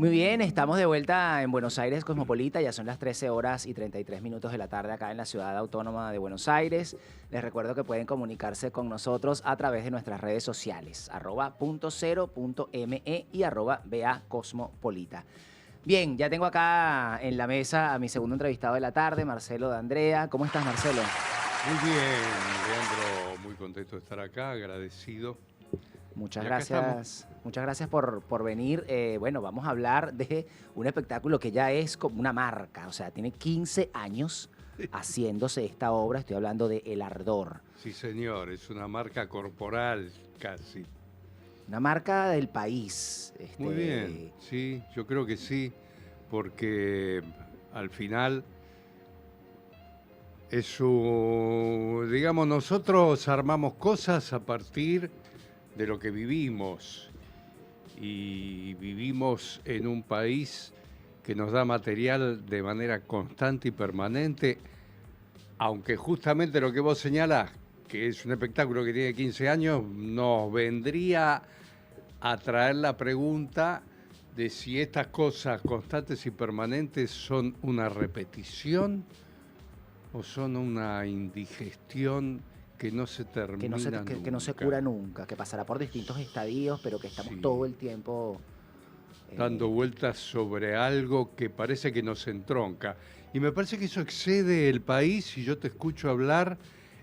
Muy bien, estamos de vuelta en Buenos Aires Cosmopolita, ya son las 13 horas y 33 minutos de la tarde acá en la ciudad autónoma de Buenos Aires. Les recuerdo que pueden comunicarse con nosotros a través de nuestras redes sociales, @.0.me y @BACosmopolita. Bien, ya tengo acá en la mesa a mi segundo entrevistado de la tarde, Marcelo D'Andrea. ¿Cómo estás, Marcelo? Muy bien, Leandro, muy contento de estar acá, agradecido. Muchas Y acá estamos. gracias por venir. Bueno, vamos a hablar de un espectáculo que ya es como una marca, o sea, tiene 15 años haciéndose esta obra, estoy hablando de El Ardor, Sí, señor, es una marca corporal casi. una marca del país. Muy bien, sí, yo creo que sí, porque al final digamos, nosotros armamos cosas a partir de lo que vivimos y vivimos en un país que nos da material de manera constante y permanente. Aunque justamente lo que vos señalás, que es un espectáculo que tiene 15 años, nos vendría a traer la pregunta de si estas cosas constantes y permanentes son una repetición o son una indigestión que no se termina Que no se nunca. cura nunca, que pasará por distintos estadios, pero que estamos todo Sí, el tiempo... dando eh, vueltas sobre algo que parece que nos entronca. Y me parece que eso excede el país y yo te escucho hablar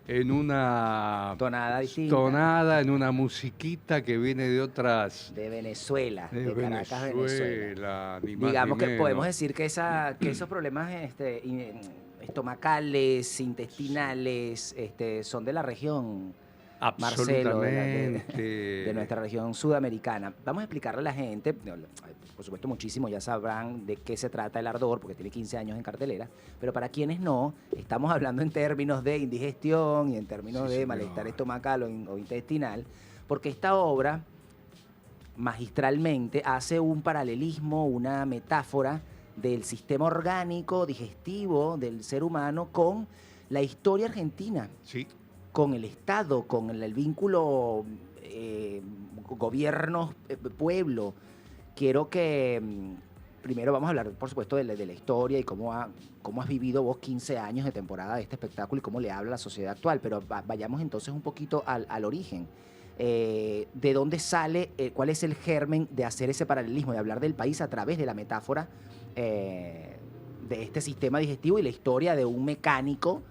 en una tonada distinta, tonada, en una musiquita que viene de otras, de Venezuela, de de Caracas, Venezuela. Venezuela, ni más ni Digamos que podemos menos. decir que, que esos problemas estomacales, intestinales, son de la región, Marcelo, de Absolutamente. nuestra región sudamericana. Vamos a explicarle a la gente, por supuesto muchísimo ya sabrán de qué se trata El Ardor, porque tiene 15 años en cartelera, pero para quienes no, estamos hablando en términos de indigestión y en términos Sí, de malestar señor. estomacal o intestinal, porque esta obra magistralmente hace un paralelismo, una metáfora del sistema orgánico digestivo del ser humano con la historia argentina, Sí, con el Estado, con el vínculo gobierno-pueblo. Quiero que primero vamos a hablar, por supuesto, de la historia y cómo has vivido vos 15 años de temporada de este espectáculo y cómo le habla a la sociedad actual, pero vayamos entonces un poquito al origen. ¿De dónde sale, cuál es el germen de hacer ese paralelismo, de hablar del país a través de la metáfora de este sistema digestivo y la historia de un mecánico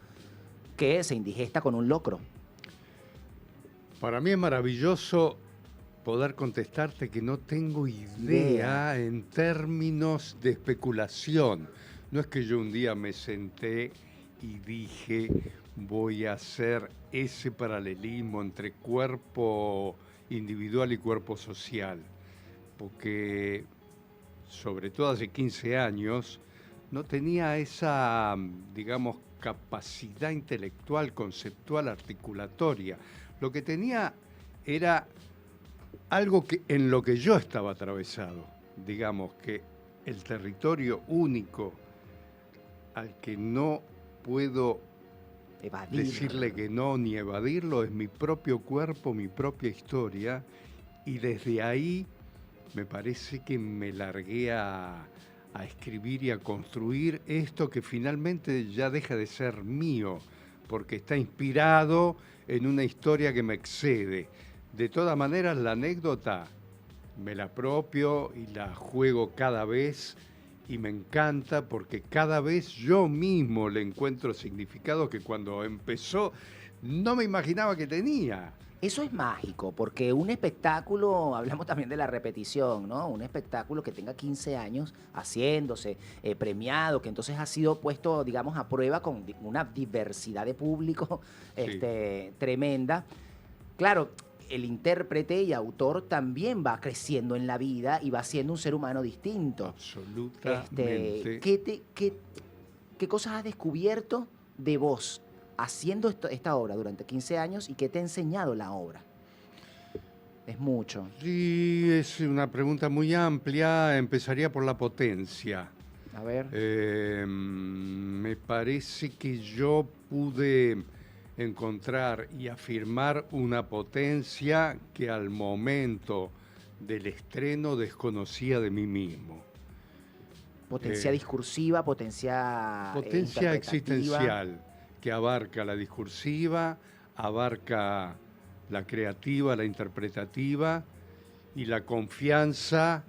que se indigesta con un locro? para mí es maravilloso poder contestarte que no tengo Idea. idea en términos de especulación. No es que yo un día me senté y dije, voy a hacer ese paralelismo entre cuerpo individual y cuerpo social, porque sobre todo hace 15 años no tenía esa, digamos, capacidad intelectual, conceptual, articulatoria. Lo que tenía era algo que, en lo que yo estaba atravesado, digamos que el territorio único al que no puedo Evadir. decirle que no ni evadirlo es mi propio cuerpo, mi propia historia, y desde ahí me parece que me largué a escribir y a construir esto que finalmente ya deja de ser mío, porque está inspirado en una historia que me excede. De todas maneras, la anécdota me la apropio y la juego cada vez y me encanta porque cada vez yo mismo le encuentro significado que cuando empezó no me imaginaba que tenía. Eso es mágico, porque un espectáculo, hablamos también de la repetición, ¿no? Un espectáculo que tenga 15 años haciéndose, premiado, que entonces ha sido puesto, digamos, a prueba con una diversidad de público Sí, tremenda. Claro, el intérprete y autor también va creciendo en la vida y va siendo un ser humano distinto. absolutamente. ¿Qué cosas has descubierto de vos haciendo esta obra durante 15 años y qué te ha enseñado la obra? Es mucho. Sí, es una pregunta muy amplia. Empezaría por la potencia. A ver. Me parece que yo pude encontrar y afirmar una potencia que al momento del estreno desconocía de mí mismo. Potencia Eh, discursiva, potencia Potencia interpretativa. existencial que abarca la discursiva, abarca la creativa, la interpretativa y la confianza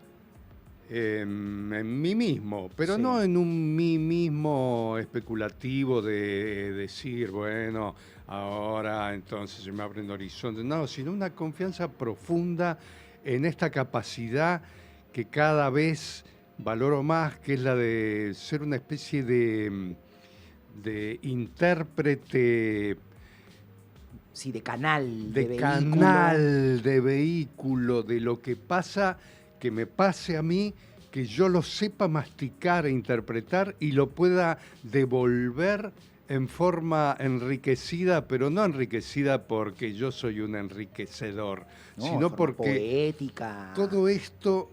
en mí mismo, pero Sí. no en un mí mismo especulativo de decir, bueno, ahora entonces se me abren horizontes, no, sino una confianza profunda en esta capacidad que cada vez valoro más, que es la de ser una especie de intérprete, Sí, de canal, de de vehículo. canal, de vehículo, de lo que pasa, que me pase a mí, que yo lo sepa masticar e interpretar y lo pueda devolver en forma enriquecida, pero no enriquecida porque yo soy un enriquecedor, No, de sino forma porque poética. todo esto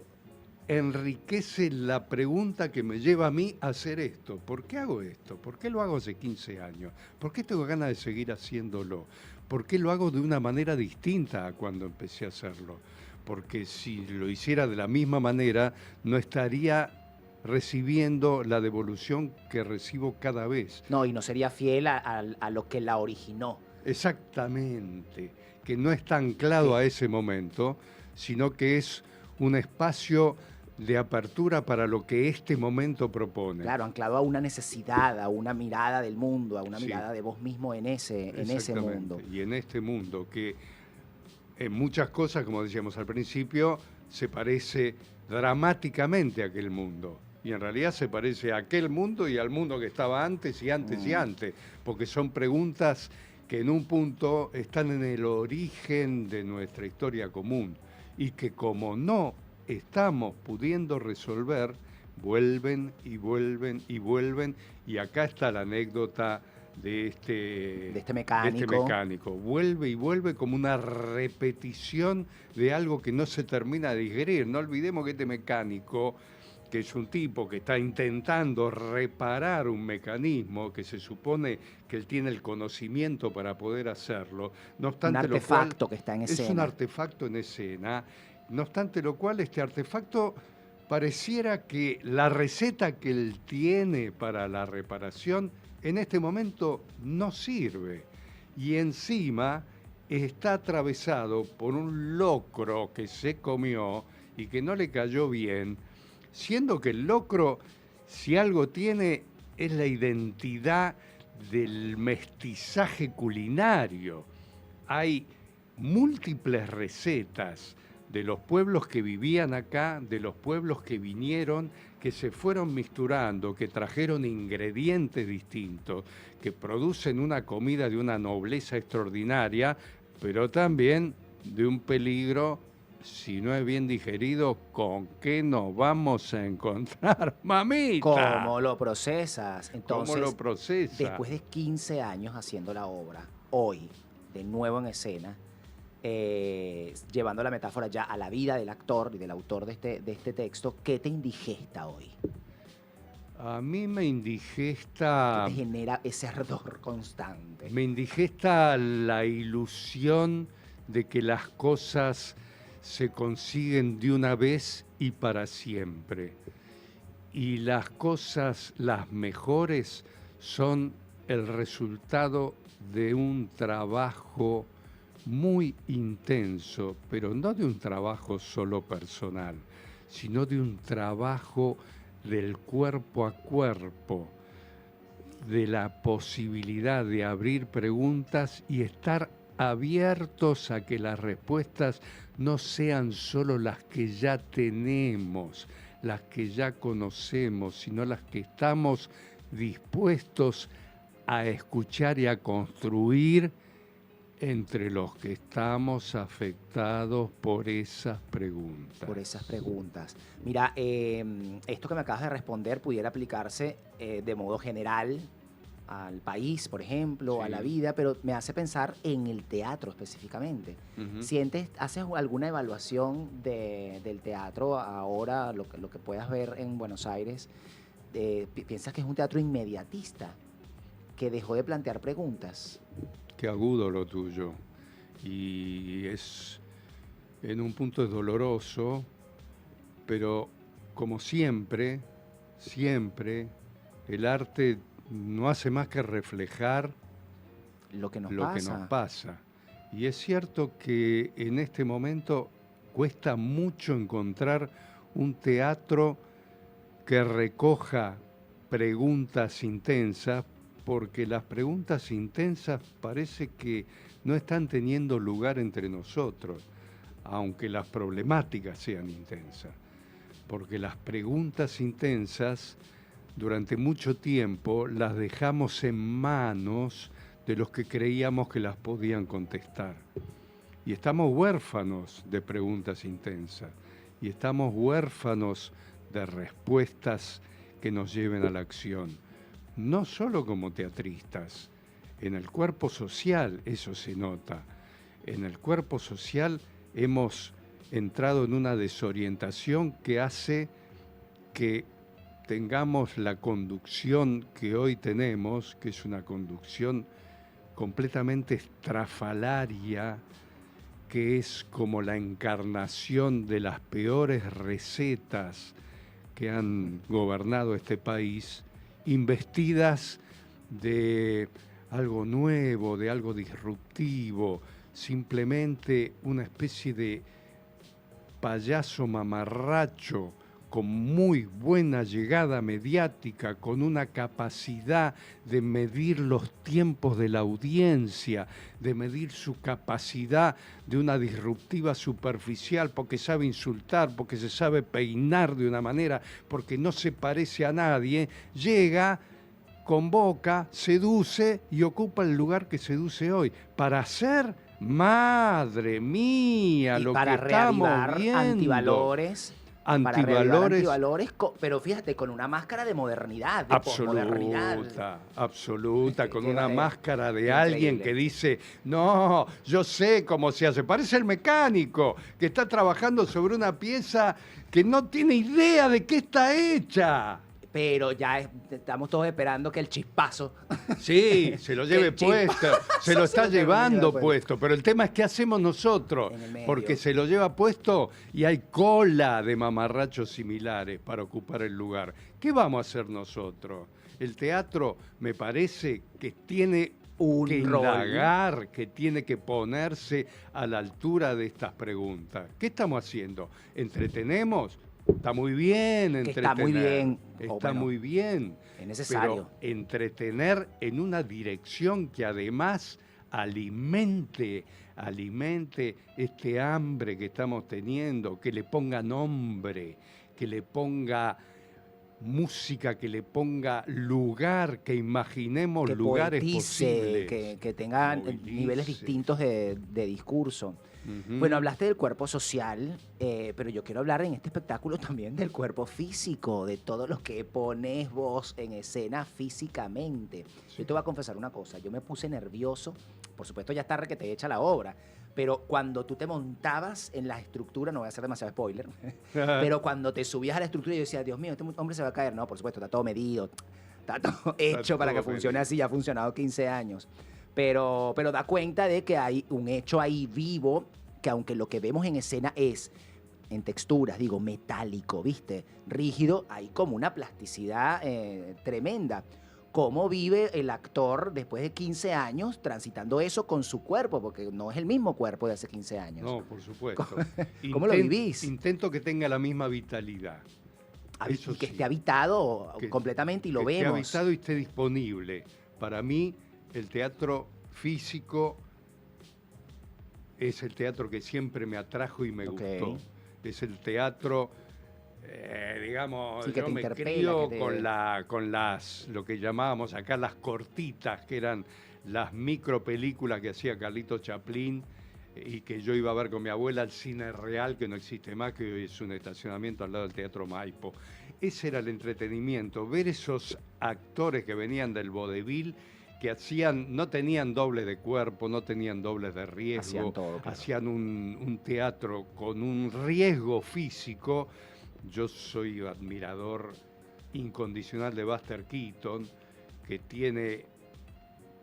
enriquece la pregunta que me lleva a mí a hacer esto. ¿Por qué hago esto? ¿Por qué lo hago hace 15 años? ¿Por qué tengo ganas de seguir haciéndolo? ¿Por qué lo hago de una manera distinta a cuando empecé a hacerlo? Porque si lo hiciera de la misma manera, no estaría recibiendo la devolución que recibo cada vez. No, y no sería fiel a lo que la originó. Exactamente, que no está anclado Que, a ese momento, sino que es un espacio de apertura para lo que este momento propone. claro, anclado a una necesidad, a una mirada del mundo, a una Sí, mirada de vos mismo en ese exactamente. mundo. Y en este mundo que en muchas cosas, como decíamos al principio, se parece dramáticamente a aquel mundo. Y en realidad se parece a aquel mundo y al mundo que estaba antes y antes y Mm, antes, porque son preguntas que en un punto están en el origen de nuestra historia común y que como no estamos pudiendo resolver, vuelven y vuelven y vuelven. Y acá está la anécdota de este de este mecánico. mecánico. Vuelve y vuelve como una repetición de algo que no se termina de digerir. No olvidemos que este mecánico, que es un tipo que está intentando reparar un mecanismo que se supone que él tiene el conocimiento para poder hacerlo, no Un obstante lo cual artefacto que está en es un escena. artefacto en escena, no obstante lo cual este artefacto pareciera que la receta que él tiene para la reparación en este momento no sirve y encima está atravesado por un locro que se comió y que no le cayó bien, siendo que el locro, si algo tiene, es la identidad del mestizaje culinario. Hay múltiples recetas de los pueblos que vivían acá, de los pueblos que vinieron, que se fueron mixturando, que trajeron ingredientes distintos, que producen una comida de una nobleza extraordinaria, pero también de un peligro, si no es bien digerido, ¿con qué nos vamos a encontrar, mamita? ¿Cómo lo procesas? ¿Cómo lo Entonces, procesa? después de 15 años haciendo la obra, hoy, de nuevo en escena, llevando la metáfora ya a la vida del actor y del autor de este texto, ¿qué te indigesta hoy? A mí ¿Qué te indigesta genera ese ardor constante? me indigesta la ilusión de que las cosas se consiguen de una vez y para siempre. Y las cosas, las mejores, son el resultado de un trabajo muy intenso, pero no de un trabajo solo personal, sino de un trabajo del cuerpo a cuerpo, de la posibilidad de abrir preguntas y estar abiertos a que las respuestas no sean solo las que ya tenemos, las que ya conocemos, sino las que estamos dispuestos a escuchar y a construir entre los que estamos afectados por esas preguntas. Por esas preguntas. Mira, esto que me acabas de responder pudiera aplicarse de modo general al país, por ejemplo, a la Sí. vida, pero me hace pensar en el teatro específicamente. Ujú. ¿Haces alguna evaluación del teatro ahora, lo que puedas ver en Buenos Aires? ¿Piensas que es un teatro inmediatista, que dejó de plantear preguntas? Qué agudo lo tuyo. Y es, en un punto es doloroso, pero como siempre, siempre el arte no hace más que reflejar Lo que nos lo que pasa. nos pasa. Y es cierto que en este momento cuesta mucho encontrar un teatro que recoja preguntas intensas, porque las preguntas intensas parece que no están teniendo lugar entre nosotros, aunque las problemáticas sean intensas. Porque las preguntas intensas, durante mucho tiempo, las dejamos en manos de los que creíamos que las podían contestar. Y estamos huérfanos de preguntas intensas. Y estamos huérfanos de respuestas que nos lleven a la acción. No solo como teatristas. En el cuerpo social eso se nota. En el cuerpo social hemos entrado en una desorientación que hace que tengamos la conducción que hoy tenemos, que es una conducción completamente estrafalaria, que es como la encarnación de las peores recetas que han gobernado este país, investidas de algo nuevo, de algo disruptivo, simplemente una especie de payaso mamarracho con muy buena llegada mediática, con una capacidad de medir los tiempos de la audiencia, de medir su capacidad de una disruptiva superficial, porque sabe insultar, porque se sabe peinar de una manera, porque no se parece a nadie, llega, convoca, seduce y ocupa el lugar que seduce hoy, para hacer, madre mía, Y lo que para estamos reavivar viendo. antivalores, Antivalores. pero fíjate, con una máscara de modernidad, de posmodernidad. Absoluta, con una Qué máscara de increíble. alguien que dice, no, yo sé cómo se hace. Parece el mecánico que está trabajando sobre una pieza que no tiene idea de qué está hecha. Pero ya estamos todos esperando que el chispazo. Sí, se lo lleve Qué puesto, se lo está Se lo lleva llevando puesto. puesto, pero el tema es qué hacemos nosotros, En el medio. porque se lo lleva puesto y hay cola de mamarrachos similares para ocupar el lugar. ¿Qué vamos a hacer nosotros? El teatro me parece que tiene Un que rol. indagar, que tiene que ponerse a la altura de estas preguntas. ¿Qué estamos haciendo? ¿Entretenemos? Está muy bien Que entretener. está muy bien, o Está bueno, muy bien. es necesario. Pero entretener en una dirección que además alimente este hambre que estamos teniendo, que le ponga nombre, que le ponga música, que le ponga lugar, que imaginemos Que lugares poetice, posibles. que tenga Movilice. niveles distintos de discurso. Ujú. Bueno, hablaste del cuerpo social, pero yo quiero hablar en este espectáculo también del cuerpo físico, de todo lo que pones vos en escena físicamente. Yo te voy a confesar una cosa, yo me puse nervioso, por supuesto ya está requete hecha la obra, pero cuando tú te montabas en la estructura, no voy a hacer demasiado spoiler, pero cuando te subías a la estructura yo decía, Dios mío, este hombre se va a caer. No, por supuesto, está todo medido, está todo hecho para todo que funcione medido. así, ya ha funcionado 15 años. Pero da cuenta de que hay un hecho ahí vivo, que aunque lo que vemos en escena es, en texturas, digo, metálico, ¿viste? Rígido, hay como una plasticidad tremenda. ¿Cómo vive el actor después de 15 años transitando eso con su cuerpo? Porque no es el mismo cuerpo de hace 15 años. No, por supuesto. ¿Cómo lo vivís? Intento que tenga la misma vitalidad. Eso Y que sí. esté habitado Que- completamente y lo que esté vemos. habitado y esté disponible. Para mí, el teatro físico es el teatro que siempre me atrajo y me Ok. gustó. Es el teatro, digamos, Sí, que yo te me interpela, crío que te- con las, lo que llamábamos acá las cortitas, que eran las micro películas que hacía Carlitos Chaplin y que yo iba a ver con mi abuela al Cine Real, que no existe más, que hoy es un estacionamiento al lado del Teatro Maipo. Ese era el entretenimiento, ver esos actores que venían del vodevil, que hacían, no tenían doble de cuerpo, no tenían dobles de riesgo, Hacían todo, claro. hacían un teatro con un riesgo físico. Yo soy admirador incondicional de Buster Keaton, que tiene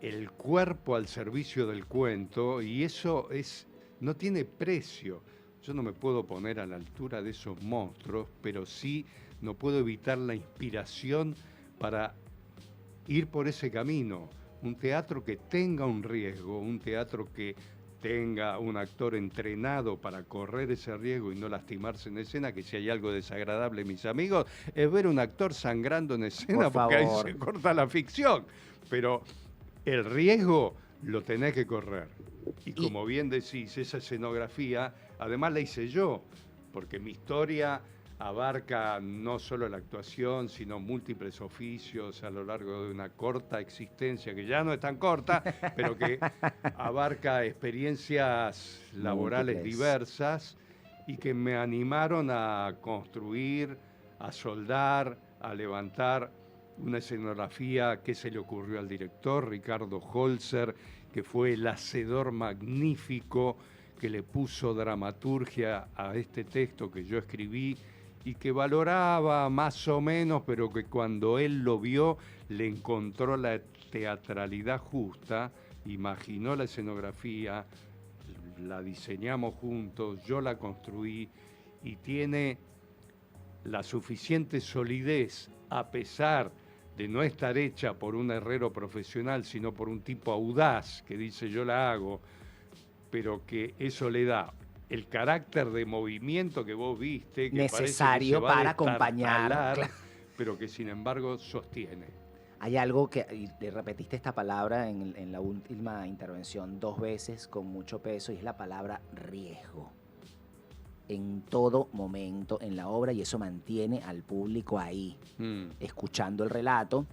el cuerpo al servicio del cuento, y eso no tiene precio. yo no me puedo poner a la altura de esos monstruos, pero sí no puedo evitar la inspiración para ir por ese camino. Un teatro que tenga un riesgo, un teatro que tenga un actor entrenado para correr ese riesgo y no lastimarse en escena, que si hay algo desagradable, mis amigos, es ver un actor sangrando en escena, porque ahí se corta la ficción. Pero el riesgo lo tenés que correr. Y como bien decís, esa escenografía, además la hice yo, porque mi historia abarca no solo la actuación, sino múltiples oficios a lo largo de una corta existencia, que ya no es tan corta, pero que abarca experiencias laborales diversas y que me animaron a construir, a soldar, a levantar una escenografía que se le ocurrió al director Ricardo Holzer, que fue el hacedor magnífico que le puso dramaturgia a este texto que yo escribí y que valoraba más o menos, pero que cuando él lo vio le encontró la teatralidad justa, imaginó la escenografía, la diseñamos juntos, yo la construí y tiene la suficiente solidez, a pesar de no estar hecha por un herrero profesional, sino por un tipo audaz que dice yo la hago, pero que eso le da el carácter de movimiento que vos viste, que necesario parece que se va para a acompañar, claro, pero que sin embargo sostiene. Hay algo que, y le repetiste esta palabra en la última intervención 2 veces con mucho peso, y es la palabra riesgo. En todo momento en la obra, y eso mantiene al público ahí, escuchando el relato,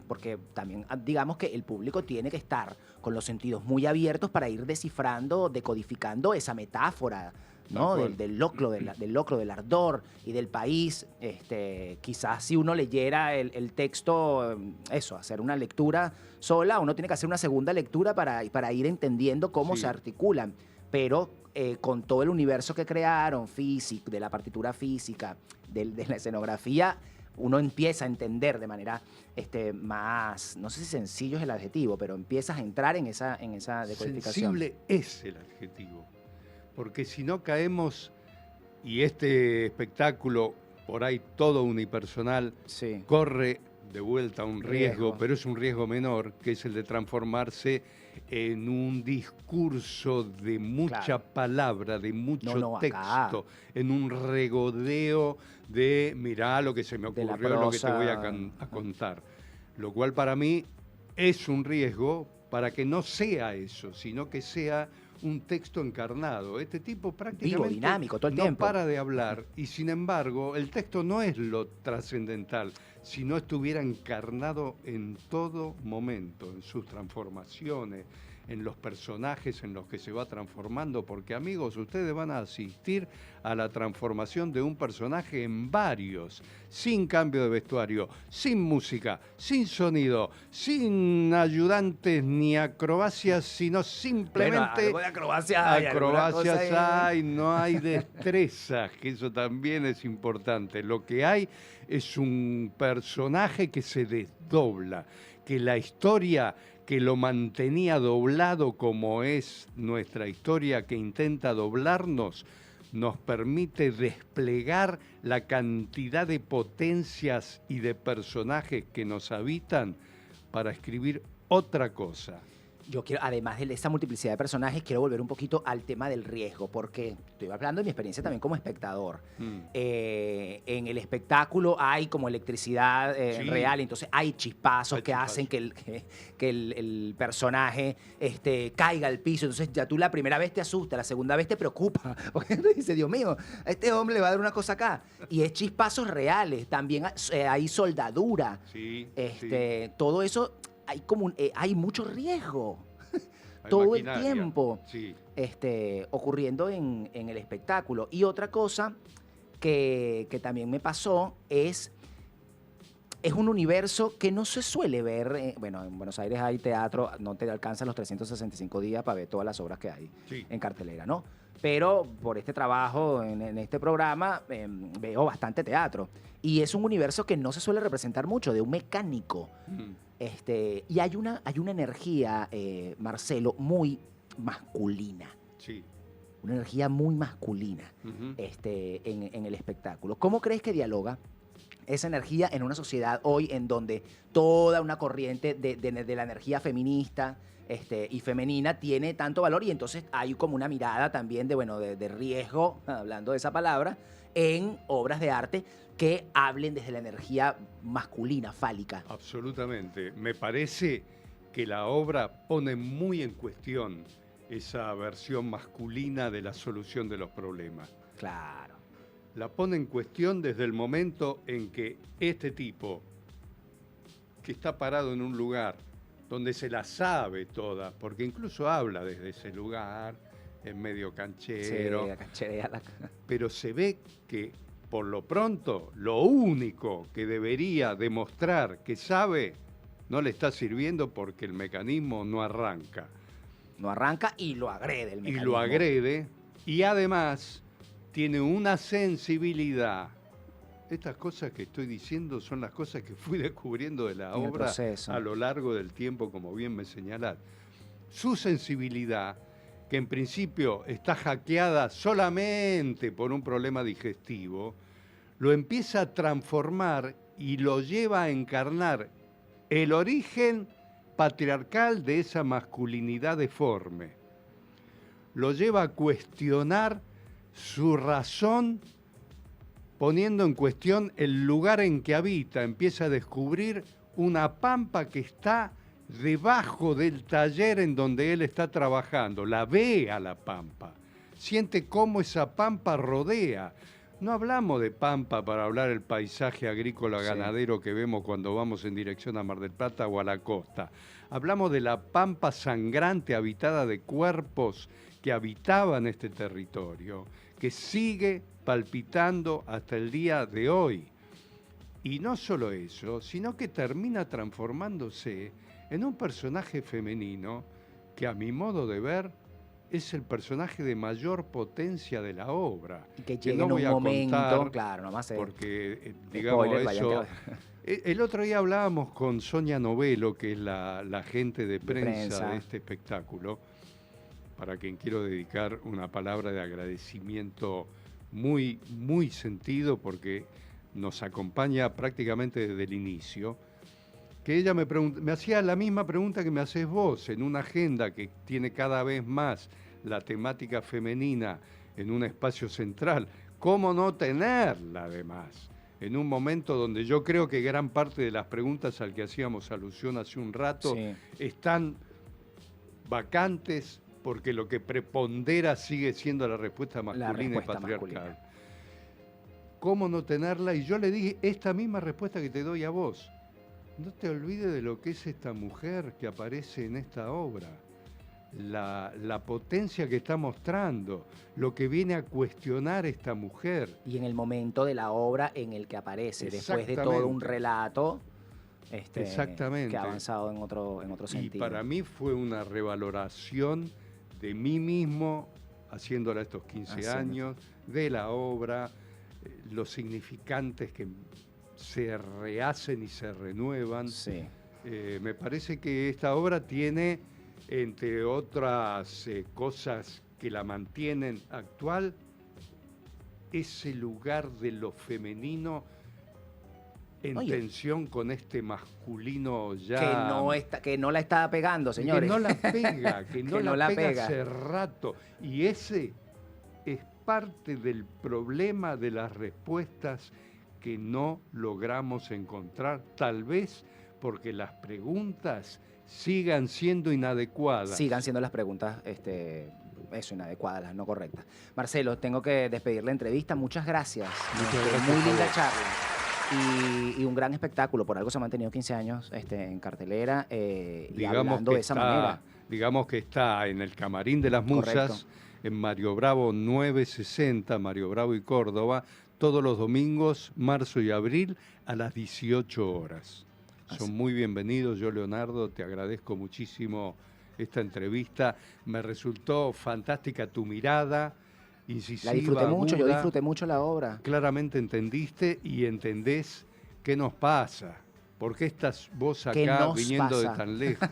porque también digamos que el público tiene que estar con los sentidos muy abiertos para ir descifrando, decodificando esa metáfora, ¿no? Del locro, del ardor y del país. Quizás si uno leyera el texto, hacer una lectura sola, uno tiene que hacer una segunda lectura para ir entendiendo cómo se articulan, pero con todo el universo que crearon, físico, de la partitura física, de la escenografía, uno empieza a entender de manera más, no sé si sencillo es el adjetivo, pero empiezas a entrar en esa decodificación. Sensible es el adjetivo, porque si no caemos, y este espectáculo, por ahí todo unipersonal, corre de vuelta a un riesgo, pero es un riesgo menor, que es el de transformarse en un discurso de mucha palabra, de mucho texto, en un regodeo de mirá lo que se me ocurrió, lo que te voy a contar. Lo cual para mí es un riesgo para que no sea eso, sino que sea un texto encarnado. Este tipo prácticamente dinámico, todo el no tiempo. para de hablar y sin embargo el texto no es lo trascendental, si no estuviera encarnado en todo momento, en sus transformaciones, en los personajes en los que se va transformando, porque amigos, ustedes van a asistir a la transformación de un personaje en varios, sin cambio de vestuario, sin música, sin sonido, sin ayudantes ni acrobacias, sino simplemente... Bueno, algo de acrobacias hay, no hay destrezas, que eso también es importante. Lo que hay es un personaje que se desdobla, que la historia que lo mantenía doblado, como es nuestra historia que intenta doblarnos, nos permite desplegar la cantidad de potencias y de personajes que nos habitan para escribir otra cosa. Yo quiero, además de esa multiplicidad de personajes, quiero volver un poquito al tema del riesgo, porque estoy hablando de mi experiencia también como espectador. En el espectáculo hay como electricidad real, entonces hay chispazos que hacen que el personaje caiga al piso. Entonces ya tú la primera vez te asusta, la segunda vez te preocupa, porque tú dices, Dios mío, a este hombre le va a dar una cosa acá. Y es chispazos reales, también hay soldadura. Todo eso... hay mucho riesgo todo el tiempo ocurriendo en el espectáculo. Y otra cosa que también me pasó es un universo que no se suele ver. Bueno, en Buenos Aires hay teatro, no te alcanzan los 365 días para ver todas las obras que hay en cartelera, ¿no? Pero por este trabajo en este programa veo bastante teatro. Y es un universo que no se suele representar mucho, de un mecánico. Y hay una energía, Marcelo, muy masculina. una energía muy masculina Ujú. en el espectáculo. ¿Cómo crees que dialoga esa energía en una sociedad hoy en donde toda una corriente de la energía feminista y femenina tiene tanto valor y entonces hay como una mirada también de, bueno, de riesgo, hablando de esa palabra, en obras de arte que hablen desde la energía masculina, fálica? Absolutamente. Me parece que la obra pone muy en cuestión esa versión masculina de la solución de los problemas. Claro. La pone en cuestión desde el momento en que este tipo, que está parado en un lugar donde se la sabe toda, porque incluso habla desde ese lugar, es medio canchero, Cacherea la... pero se ve que por lo pronto lo único que debería demostrar que sabe no le está sirviendo porque el mecanismo no arranca. No arranca y lo agrede el Y mecanismo. lo agrede y además tiene una sensibilidad. Estas cosas que estoy diciendo son las cosas que fui descubriendo de la En el obra proceso. a lo largo del tiempo, como bien me señalás. Su sensibilidad, que en principio está hackeada solamente por un problema digestivo, lo empieza a transformar y lo lleva a encarnar el origen patriarcal de esa masculinidad deforme. Lo lleva a cuestionar su razón, poniendo en cuestión el lugar en que habita. Empieza a descubrir una pampa que está debajo del taller en donde él está trabajando. La ve a la pampa, siente cómo esa pampa rodea. No hablamos de pampa para hablar del paisaje agrícola ganadero que vemos cuando vamos en dirección a Mar del Plata o a la costa. Hablamos de la pampa sangrante habitada de cuerpos que habitaban este territorio, que sigue palpitando hasta el día de hoy. Y no solo eso, sino que termina transformándose en un personaje femenino que, a mi modo de ver, es el personaje de mayor potencia de la obra. Y que Que llegue no en voy un a momento, contar, claro, nomás porque, digamos, spoiler, vayan eso... que... El otro día hablábamos con Sonia Novelo, que es la agente de prensa prensa. de este espectáculo, para quien quiero dedicar una palabra de agradecimiento muy, muy sentido, porque nos acompaña prácticamente desde el inicio, que ella me hacía la misma pregunta que me haces vos, en una agenda que tiene cada vez más la temática femenina en un espacio central. ¿Cómo no tenerla, además? En un momento donde yo creo que gran parte de las preguntas al que hacíamos alusión hace un rato están vacantes, porque lo que prepondera sigue siendo la respuesta masculina y patriarcal. ¿Cómo no tenerla? Y yo le dije esta misma respuesta que te doy a vos. No te olvides de lo que es esta mujer que aparece en esta obra. La potencia que está mostrando, lo que viene a cuestionar esta mujer. Y en el momento de la obra en el que aparece, después de todo un relato Exactamente. que ha avanzado en otro sentido. Y para mí fue una revaloración de mí mismo, haciéndola estos 15 años, de la obra, los significantes que se rehacen y se renuevan. Sí. Me parece que esta obra tiene, entre otras cosas que la mantienen actual, ese lugar de lo femenino en tensión con este masculino ya... Que no la está pegando, señores. Que no la pega, que no, no la pega pega hace rato. Y ese es parte del problema de las respuestas que no logramos encontrar, tal vez porque las preguntas sigan siendo inadecuadas. Sigan siendo las preguntas inadecuadas, las no correctas. Marcelo, tengo que despedir la entrevista. Muchas gracias. Muy linda charla. Y un gran espectáculo. Por algo se ha mantenido 15 años en cartelera y hablando de esa manera. Digamos que está en el Camarín de las Musas, correcto, en Mario Bravo 960, Mario Bravo y Córdoba, todos los domingos, marzo y abril, a las 18 horas. Son muy bienvenidos. Yo, Leonardo, te agradezco muchísimo esta entrevista. Me resultó fantástica tu mirada, incisiva, la disfruté mucho, aguda. Yo disfruté mucho la obra. Claramente entendiste y entendés qué nos pasa. ¿Por qué estás vos acá viniendo de tan lejos?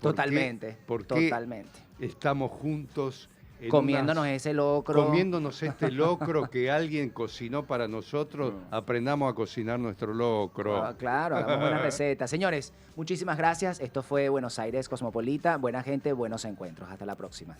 Totalmente, ¿Por qué totalmente. Estamos juntos comiéndonos ese locro. Comiéndonos este locro que alguien cocinó para nosotros, aprendamos a cocinar nuestro locro. Claro, hagamos buenas recetas. Señores, muchísimas gracias. Esto fue Buenos Aires Cosmopolita. Buena gente, buenos encuentros. Hasta la próxima.